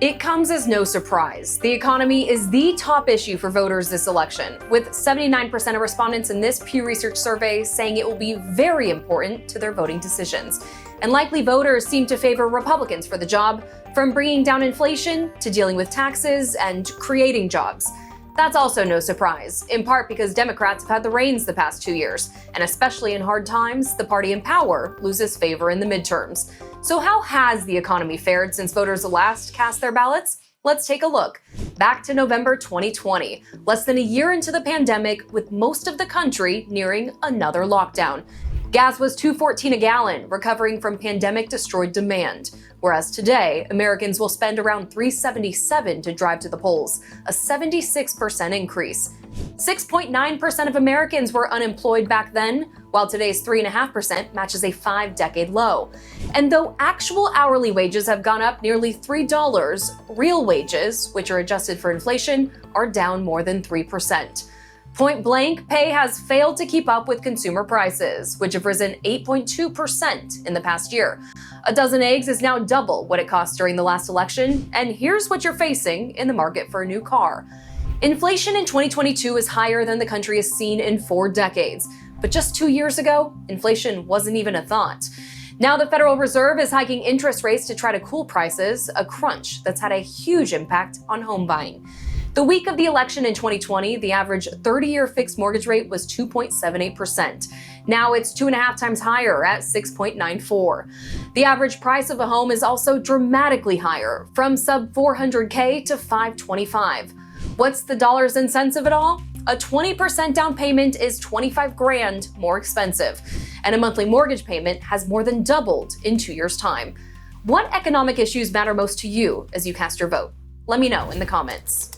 It comes as no surprise. The economy is the top issue for voters this election, with 79% of respondents in this Pew Research survey saying it will be very important to their voting decisions. And likely voters seem to favor Republicans for the job, from bringing down inflation to dealing with taxes and creating jobs. That's also no surprise, in part because Democrats have had the reins the past 2 years, and especially in hard times, the party in power loses favor in the midterms. So how has the economy fared since voters last cast their ballots? Let's take a look. Back to November 2020, less than a year into the pandemic, with most of the country nearing another lockdown. Gas was $2.14 a gallon, recovering from pandemic-destroyed demand. Whereas today, Americans will spend around $3.77 to drive to the polls, a 76% increase. 6.9% of Americans were unemployed back then, while today's 3.5% matches a 5-decade low. And though actual hourly wages have gone up nearly $3, real wages, which are adjusted for inflation, are down more than 3%. Point blank, pay has failed to keep up with consumer prices, which have risen 8.2% in the past year. A dozen eggs is now double what it cost during the last election, and here's what you're facing in the market for a new car. Inflation in 2022 is higher than the country has seen in 4 decades, but just 2 years ago, inflation wasn't even a thought. Now the Federal Reserve is hiking interest rates to try to cool prices, a crunch that's had a huge impact on home buying. The week of the election in 2020, the average 30-year fixed mortgage rate was 2.78%. Now it's 2.5 times higher at 6.94. The average price of a home is also dramatically higher, from sub $400K to $525. What's the dollars and cents of it all? A 20% down payment is $25,000 more expensive, and a monthly mortgage payment has more than doubled in 2 years' time. What economic issues matter most to you as you cast your vote? Let me know in the comments.